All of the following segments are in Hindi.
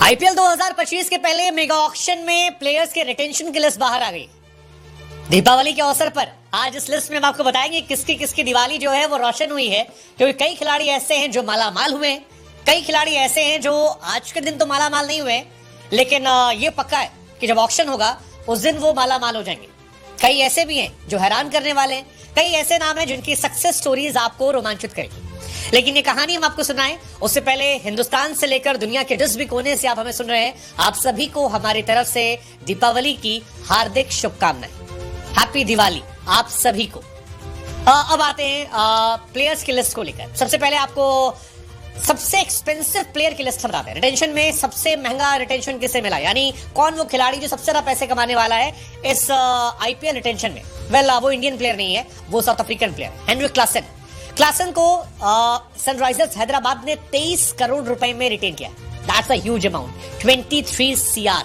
आईपीएल 2025 के पहले मेगा ऑक्शन में प्लेयर्स के रिटेंशन की लिस्ट बाहर आ गई। दीपावली के अवसर पर आज इस लिस्ट में हम आपको बताएंगे किसकी किसकी दिवाली जो है वो रोशन हुई है, क्योंकि कई खिलाड़ी ऐसे हैं जो मालामाल हुए हैं, कई खिलाड़ी ऐसे हैं जो आज के दिन तो मालामाल नहीं हुए, लेकिन ये पक्का है कि जब ऑक्शन होगा उस दिन वो मालामाल हो जाएंगे। कई ऐसे भी हैं जो हैरान करने वाले हैं, कई ऐसे नाम हैं जिनकी सक्सेस स्टोरीज आपको रोमांचित करेगी। लेकिन ये कहानी हम आपको सुनाएं उससे पहले हिंदुस्तान से लेकर दुनिया के जिस भी कोने से आप हमें सुन रहे हैं, आप सभी को हमारी तरफ से दीपावली की हार्दिक शुभकामनाएं। हैप्पी दिवाली आप सभी को। अब आते हैं प्लेयर्स की लिस्ट को लेकर। सबसे पहले आपको सबसे एक्सपेंसिव प्लेयर की लिस्ट बताते हैं। रिटेंशन में सबसे महंगा रिटेंशन किसे मिला, यानी कौन वो खिलाड़ी जो सबसे ज्यादा पैसे कमाने वाला है इस आईपीएल रिटेंशन में। वो इंडियन प्लेयर नहीं है, वो South African player Heinrich Klaasen. Klaasen को सनराइजर्स हैदराबाद ने 23 करोड़ रुपए में रिटेन किया। That's a huge amount, 23 CR.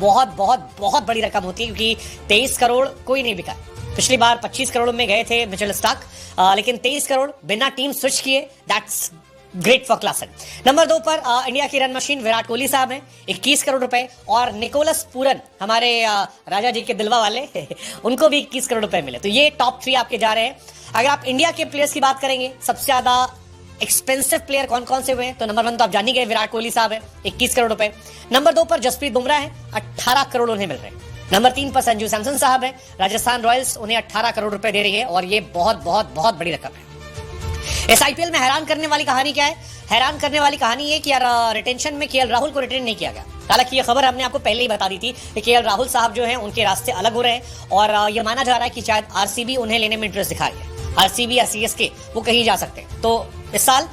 बहुत बहुत बहुत बड़ी रकम होती है, क्योंकि 23 करोड़ कोई नहीं बिका। पिछली बार 25 करोड़ में गए थे मिचेल स्टार्क, लेकिन 23 करोड़ बिना टीम स्विच किए, that's great for Klaasen. Number 2 पर इंडिया की रन मशीन विराट कोहली साहब हैं, 21 करोड़ रुपए। और निकोलस पूरन, हमारे राजा जी के दिलवा वाले उनको भी 21 करोड़ रुपए मिले। तो ये टॉप 3 आपके जा रहे हैं। अगर आप इंडिया के प्लेयर्स की बात करेंगे, सबसे ज्यादा एक्सपेंसिव प्लेयर कौन कौन से हुए हैं, तो नंबर 1 तो आप जान ही गए, विराट कोहली साहब है, 21 करोड़ रुपए। नंबर 2 पर जसप्रीत बुमराह है, 18 करोड़ उन्हें मिल रहे हैं। नंबर 3 पर संजू सैमसन साहब है, राजस्थान रॉयल्स उन्हें 18 करोड़ रुपए दे रही है, और ये बहुत बहुत बहुत बड़ी रकम है। इस आईपीएल में हैरान करने वाली कहानी क्या है? हैरान करने वाली कहानी ये कि यार रिटेंशन में केएल राहुल को रिटेन नहीं किया गया। हालांकि ये खबर हमने आपको पहले ही बता दी थी कि केएल राहुल साहब जो हैं उनके रास्ते अलग हो रहे हैं, और ये माना जा रहा है कि शायद आरसीबी उन्हें लेने में इंटरेस्ट दिखा रही है। आरसीबी या सीएसके वो कहीं जा सकते हैं, तो इस साल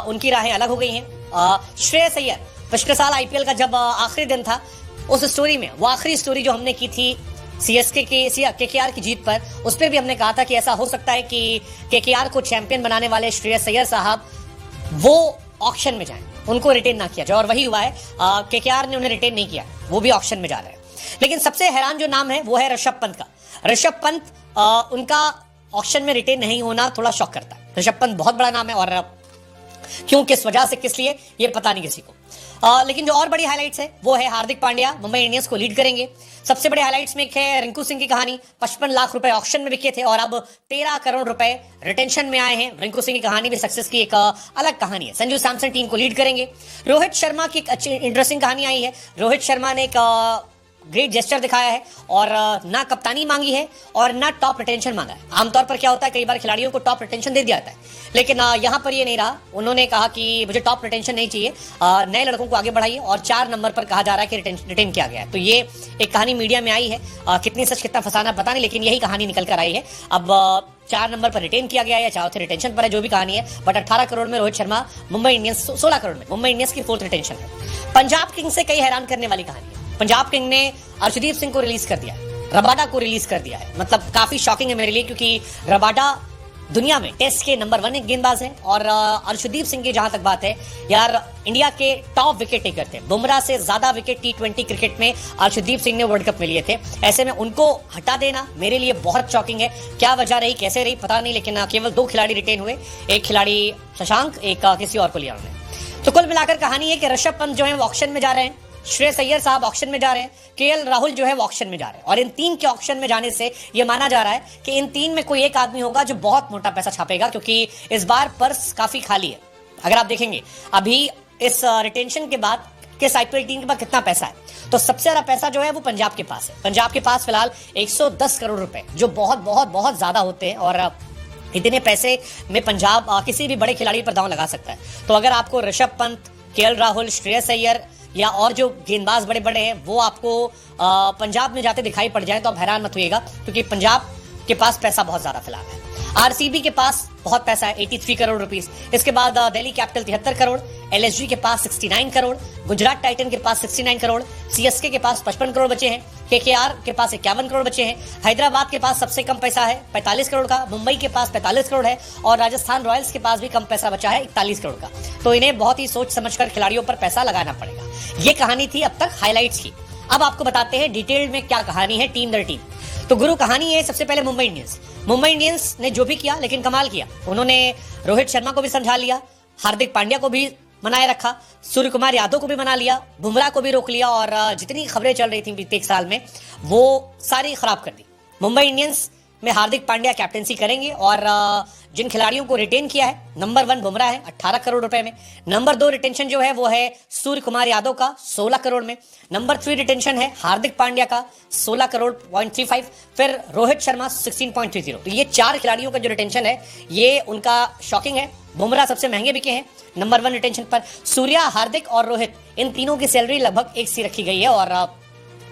उनकी राहें अलग हो गई हैं। श्रेयस अय्यर, पिछले साल आईपीएल का जब आखिरी दिन था, उस स्टोरी में वो आखिरी स्टोरी जो हमने की थी सीएसके के केकेआर की जीत पर, उस पर भी हमने कहा था कि ऐसा हो सकता है कि केकेआर को चैंपियन बनाने वाले श्रेयस अय्यर साहब वो ऑक्शन में जाएं, उनको रिटेन ना किया जाए, और वही हुआ है। केकेआर ने उन्हें रिटेन नहीं किया, वो भी ऑक्शन में जा रहे हैं। लेकिन सबसे हैरान जो नाम है वो है ऋषभ पंत का। ऋषभ पंत, उनका ऑक्शन में रिटेन नहीं होना थोड़ा शॉक करता है। ऋषभ पंत बहुत बड़ा नाम है, और क्यों, किस वजह से, किस लिए, ये पता नहीं किसी को। लेकिन जो और बड़ी हाइलाइट्स है वो है हार्दिक पांड्या मुंबई इंडियंस को लीड करेंगे। सबसे बड़े हाइलाइट्स में एक है रिंकू सिंह की कहानी। 55 लाख रुपए ऑक्शन में बिके थे और अब 13 करोड़ रुपए रिटेंशन में आए हैं। रिंकू सिंह की कहानी भी सक्सेस की एक अलग कहानी है। संजू सैमसन टीम को लीड करेंगे। रोहित शर्मा की एक अच्छी इंटरेस्टिंग कहानी आई है। रोहित शर्मा ने एक ग्रेट जेस्चर दिखाया है, और ना कप्तानी मांगी है और ना टॉप रिटेंशन मांगा है। आमतौर पर क्या होता है, कई बार खिलाड़ियों को टॉप रिटेंशन दे दिया जाता है, लेकिन यहाँ पर ये नहीं रहा। उन्होंने कहा कि मुझे टॉप रिटेंशन नहीं चाहिए, नए लड़कों को आगे बढ़ाइए, और 4 नंबर पर कहा जा रहा है कि रिटेन किया गया है। तो ये एक कहानी मीडिया में आई है, कितनी सच कितना फसाना पता नहीं, लेकिन यही कहानी निकल कर आई है। अब 4 नंबर पर रिटेन किया गया है या चौथे रिटेंशन पर है, जो भी कहानी है, बट 18 करोड़ में रोहित शर्मा, मुंबई इंडियंस 16 करोड़ में मुंबई इंडियंस की 4th रिटेंशन है। पंजाब किंग्स से कई हैरान करने वाली कहानी है। पंजाब किंग ने अर्शदीप सिंह को रिलीज कर दिया, रबाडा को रिलीज कर दिया है। मतलब काफी शॉकिंग है मेरे लिए, क्योंकि रबाडा दुनिया में टेस्ट के नंबर 1 एक गेंदबाज है, और अर्शदीप सिंह की जहां तक बात है, यार इंडिया के टॉप विकेट टेकर थे। बुमराह से ज्यादा विकेट T20 क्रिकेट में अर्शदीप सिंह ने वर्ल्ड कप में लिए थे। ऐसे में उनको हटा देना मेरे लिए बहुत शॉकिंग है। क्या वजह रही, कैसे रही, पता नहीं, लेकिन केवल 2 खिलाड़ी रिटेन हुए। एक खिलाड़ी शशांक, एक किसी और को लिया उन्होंने। तो कुल मिलाकर कहानी है कि ऋषभ पंत जो है वो ऑक्शन में जा रहे हैं, श्रेयस अय्यर साहब ऑक्शन में जा रहे हैं, केएल राहुल जो है वो ऑक्शन में जा रहे हैं, और इन 3 के ऑक्शन में जाने से ये माना जा रहा है कि इन 3 में कोई एक आदमी होगा जो बहुत मोटा पैसा छापेगा, क्योंकि इस बार पर्स काफी खाली है। अगर आप देखेंगे अभी इस रिटेंशन के बाद किस आईपीएल टीम के पास कितना पैसा है, तो सबसे ज्यादा पैसा जो है वो पंजाब के पास है। पंजाब के पास फिलहाल 110 करोड़ रुपए, जो बहुत बहुत बहुत ज्यादा होते हैं, और इतने पैसे में पंजाब किसी भी बड़े खिलाड़ी पर दांव लगा सकता है। तो अगर आपको ऋषभ पंत, केएल राहुल, श्रेयस अय्यर या और जो गेंदबाज बड़े बड़े हैं वो आपको पंजाब में जाते दिखाई पड़ जाए, तो आप हैरान मत होइएगा, क्योंकि पंजाब के पास पैसा बहुत ज्यादा फिलहाल है। आरसीबी के पास बहुत पैसा है, 83 करोड़ रुपीस। इसके बाद दिल्ली कैपिटल 73 करोड़, एलएसजी के पास 69 करोड़, गुजरात टाइटन के पास 69 करोड़, सीएसके के पास 55 करोड़ बचे हैं, केकेआर के पास 51 करोड़ बचे हैं, हैदराबाद के पास सबसे कम पैसा है 45 करोड़ का, मुंबई के पास 45 करोड़ है, और राजस्थान रॉयल्स के पास भी कम पैसा बचा है 41 करोड़ का। तो इन्हें बहुत ही सोच समझकर खिलाड़ियों पर पैसा लगाना पड़ेगा। ये कहानी थी अब तक हाईलाइट्स की। अब आपको बताते हैं डिटेल में क्या कहानी है टीम दर टीम। तो गुरु कहानी है सबसे पहले मुंबई इंडियंस। मुंबई इंडियंस ने जो भी किया, लेकिन कमाल किया। उन्होंने रोहित शर्मा को भी समझा लिया, हार्दिक पांड्या को भी मनाए रखा, सूर्य कुमार यादव को भी मना लिया, बुमराह को भी रोक लिया और जितनी खबरें चल रही थी बीते एक साल में वो सारी खराब कर दी। मुंबई इंडियंस में हार्दिक पांड्या कैप्टेंसी करेंगे और जिन खिलाड़ियों को रिटेन किया है, नंबर 1 बुमराह है 18 करोड़ रुपए में, नंबर 2 रिटेंशन जो है वो है सूर्य कुमार यादव का 16 करोड़ में, नंबर 3 रिटेंशन है हार्दिक पांड्या का 16 करोड़ 0.35, फिर रोहित शर्मा 16.30। तो ये 4 खिलाड़ियों का जो रिटेंशन है ये उनका शॉकिंग है। बुमराह सबसे महंगे बिके हैं नंबर 1 रिटेंशन पर। सूर्या, हार्दिक और रोहित, इन तीनों की सैलरी लगभग एक सी रखी गई है और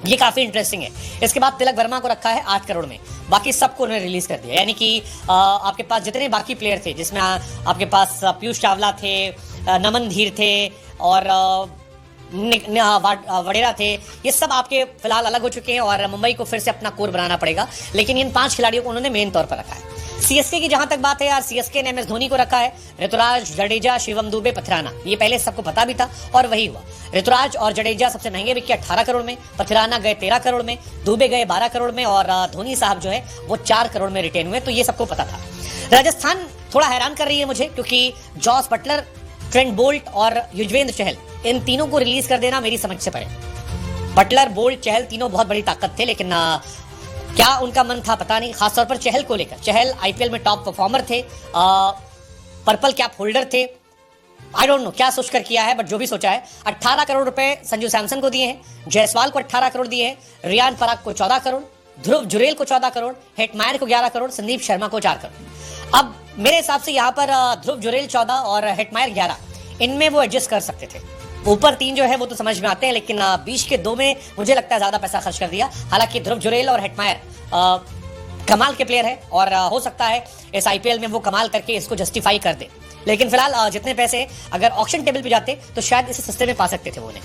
ये काफी इंटरेस्टिंग है। इसके बाद तिलक वर्मा को रखा है 8 करोड़ में, बाकी सबको उन्होंने रिलीज कर दिया। यानी कि आपके पास जितने बाकी प्लेयर थे, जिसमें आपके पास पीयूष चावला थे, नमन धीर थे और वडेरा थे, ये सब आपके फिलहाल अलग हो चुके हैं और मुंबई को फिर से अपना कोर बनाना पड़ेगा। लेकिन इन 5 खिलाड़ियों को उन्होंने मेन तौर पर रखा है। सीएसके की जहां तक बात है यार, सीएसके ने एमएस धोनी को रखा है, ऋतुराज, जडेजा, शिवम दुबे, पथिराना, ये पहले सबको पता भी था और वही हुआ। ऋतुराज और जडेजा सबसे महंगे बिके 18 करोड़ में, पथिराना गए 13 करोड़ में, दुबे गए 12 करोड़ में और धोनी साहब जो है वो 4 करोड़ में रिटेन हुए, तो ये सबको पता था। राजस्थान थोड़ा हैरान कर रही है मुझे, क्योंकि जॉस बटलर, ट्रेंट बोल्ट और युजवेंद्र चहल, इन तीनों को रिलीज कर देना मेरी समझ से परे। बटलर, बोल्ट, चहल तीनों बहुत बड़ी ताकत थे, लेकिन क्या उनका मन था पता नहीं, खासतौर पर चहल को लेकर। चहल आईपीएल में टॉप परफॉर्मर थे, पर्पल कैप होल्डर थे, आई डोंट नो क्या सोचकर किया है, बट जो भी सोचा है। 18 करोड़ रुपए संजू सैमसन को दिए हैं, जायसवाल को 18 करोड़ दिए हैं, रियान पराग को 14 करोड़, ध्रुव जुरेल को 14 करोड़, हेटमायर को 11 करोड़, संदीप शर्मा को 4 करोड़। अब मेरे हिसाब से यहाँ पर ध्रुव जुरेल 14 और हेटमायर 11, इनमें वो एडजस्ट कर सकते थे। ऊपर 3 जो है वो तो समझ में आते हैं, लेकिन बीच के 2 में मुझे लगता है ज्यादा पैसा खर्च कर दिया। हालांकि ध्रुव जुरेल और हेटमायर कमाल के प्लेयर है और हो सकता है इस आईपीएल में वो कमाल करके इसको जस्टिफाई कर दे, लेकिन फिलहाल जितने पैसे अगर ऑक्शन टेबल पे जाते तो शायद इसे सस्ते में पा सकते थे वो उन्हें।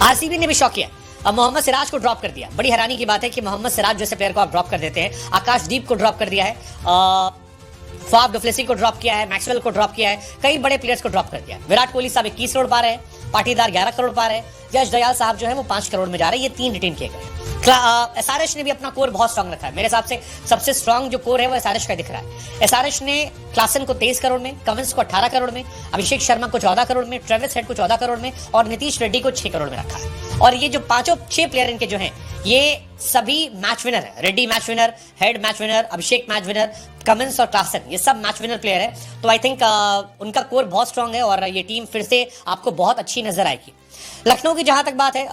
आरसीबी ने भी शौक किया, अब मोहम्मद सिराज को ड्रॉप कर दिया। बड़ी हैरानी की बात है कि मोहम्मद सिराज जैसे प्लेयर को आप ड्रॉप कर देते हैं। आकाशदीप को ड्रॉप कर दिया है, फाफ डुप्लेसी को ड्रॉप किया है, मैक्सवेल को ड्रॉप किया है, कई बड़े प्लेयर्स को ड्रॉप कर दिया है। विराट कोहली साहब 21 करोड़ पा रहे हैं, पाटीदार 11 करोड़ पा रहे हैं, यश दयाल साहब जो है वो 5 करोड़ में जा रहे हैं। ये 3 रिटेन किए गए। एसआरएच ने भी अपना कोर बहुत स्ट्रांग रखा है। मेरे हिसाब से सबसे स्ट्रांग जो कोर है वो एसआरएच का दिख रहा है। एसआरएच ने क्लासन को 23 करोड़ में, कमिंस को 18 करोड़ में, अभिषेक शर्मा को 14 करोड़ में, ट्रेविस हेड को 14 करोड़ में और नीतीश रेड्डी को 6 करोड़ में रखा है। और ये जो 6 प्लेयर इनके जो हैं ये सभी मैच विनर है। Reddy match winner, Head match winner, Abhishek match winner, Cummins और क्लासन, ये सब मैच विनर प्लेयर है। तो आई थिंक उनका कोर बहुत स्ट्रांग है और ये टीम फिर से आपको बहुत अच्छी नजर आएगी। लखनऊ की जहां तक बात है,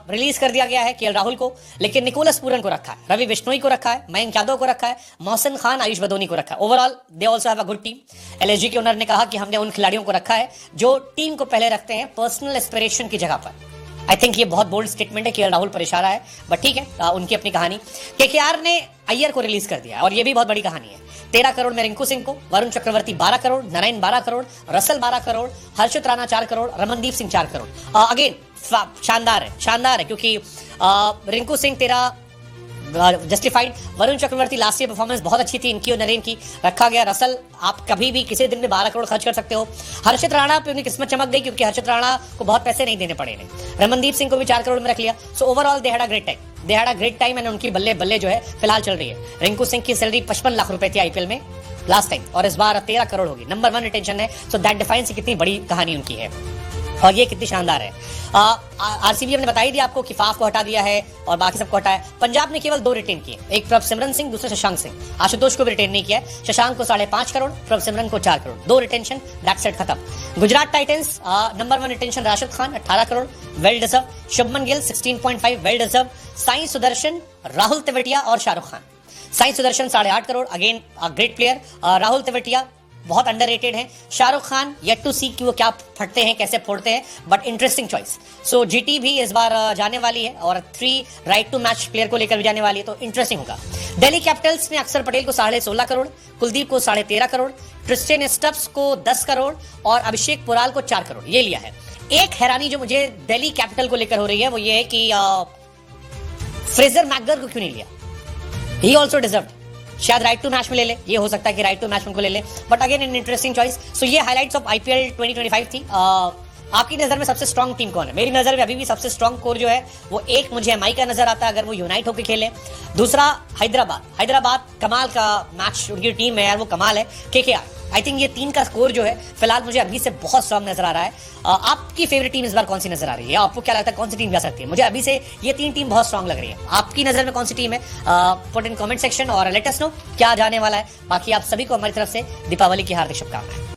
रिलीज कर दिया गया है केएल राहुल को, लेकिन निकोलस पूरन को रखा है, रवि बिश्नोई को रखा है, मयंक यादव को रखा है, मोहसिन खान, आयुष बदोनी को रखा है। Overall they also have a good team. LSG के ओनर ने कहा कि हमने उन खिलाड़ियों को रखा है जो टीम को पहले रखते हैं पर्सनल एस्पिरेशन की जगह पर। आई थिंक ये बहुत बोल्ड स्टेटमेंट है, केएल राहुल पर इशारा है, बट ठीक है, उनकी अपनी कहानी। केकेआर ने अय्यर को रिलीज कर दिया और ये भी बहुत बड़ी कहानी है। 13 करोड़ में रिंकू सिंह को, वरुण चक्रवर्ती 12 करोड़, नारायण 12 करोड़, रसल 12 करोड़, हर्षित राणा 4 करोड़, रमनदीप सिंह 4 करोड़। अगेन शानदार है क्योंकि रिंकू सिंह तेरा justified, Varun Chakravarthy last year performance बहुत अच्छी थी इनकी और नरेन की, रखा गया। रसल आप कभी भी किसी दिन में 12 करोड़ खर्च कर सकते हो। हर्षित राणा पे उनकी किस्मत चमक गई क्योंकि हर्षित राणा को बहुत पैसे नहीं देने पड़े इन्हें। रमनदीप सिंह को भी 4 करोड़ में रख लिया। So overall they had a great time and उनकी बल्ले बल्ले जो है फिलहाल चल रही है। रिंकू सिंह की सैलरी 55 लाख रुपए थी आईपीएल में लास्ट टाइम और इस बार 13 करोड़ होगी। नंबर 1 रिटेंशन है, सो दैट डिफाइंस कितनी बड़ी कहानी उनकी है और ये कितनी शानदार है। आरसीबी हमने बताई दी आपको कि फाफ को हटा दिया है और बाकी सबको हटाया। पंजाब ने केवल 2 रिटेन किए, एक प्रभसिमरन सिंह, दूसरा शशांक सिंह। आशुतोष को भी रिटेन नहीं किया है। शशांक को 5.5 करोड़, प्रभसिमरन को 4 करोड़, 2 रिटेंशन, दैट सेट खत्म। Gujarat Titans number 1 retention Rashid Khan 18 crore, well deserve. Shubman Gill 16.5, well deserve. Sai Sudharsan, Rahul Tewatia और Shahrukh Khan. Sai Sudharsan 8.5 crore, again great player. Rahul Tewatia बहुत अंडररेटेड है। Shahrukh Khan yet to see कि वो क्या फटते हैं, कैसे फोड़ते हैं, but interesting choice. So GT भी इस बार जाने वाली है और 3 राइट टू मैच प्लेयर को लेकर भी जाने वाली है, तो इंटरेस्टिंग होगा। दिल्ली कैपिटल्स ने अक्षर पटेल को 16.5 करोड़, कुलदीप को 13.5 करोड़, क्रिस्टियन स्टब्स को 10 करोड़ और अभिषेक पुराल को 4 करोड़ ये लिया है। एक हैरानी जो मुझे दिल्ली कैपिटल को लेकर हो रही है वो ये है कि फ्रेजर मैकगर को क्यों नहीं लिया। ही ऑल्सो डिजर्व्ड, शायद राइट टू मैच में ले ले, ये हो सकता है कि राइट टू मैच में उनको ले ले, but again in interesting choice. So ये हाइलाइट्स ऑफ आईपीएल 2025 थी। आपकी नजर में सबसे स्ट्रांग टीम कौन है? मेरी नजर में अभी भी सबसे स्ट्रांग कोर जो है वो एक मुझे एमआई का नजर आता है अगर वो यूनाइट होकर खेले। दूसरा हैदराबाद कमाल का मैच उनकी टीम है यार, वो कमाल है। केकेआर आई थिंक ये 3 का स्कोर जो है फिलहाल मुझे अभी से बहुत स्ट्रांग नजर आ रहा है। आपकी फेवरेट टीम इस बार कौन सी नजर आ रही है, आपको क्या लगता है कौन सी टीम जा सकती है? मुझे अभी से ये 3 टीम बहुत स्ट्रांग लग रही है। आपकी नजर में कौन सी टीम है? पुट इन कमेंट सेक्शन और लेट अस नो क्या जाने वाला है। बाकी आप सभी को हमारी तरफ से दीपावली की हार्दिक शुभकामनाएं।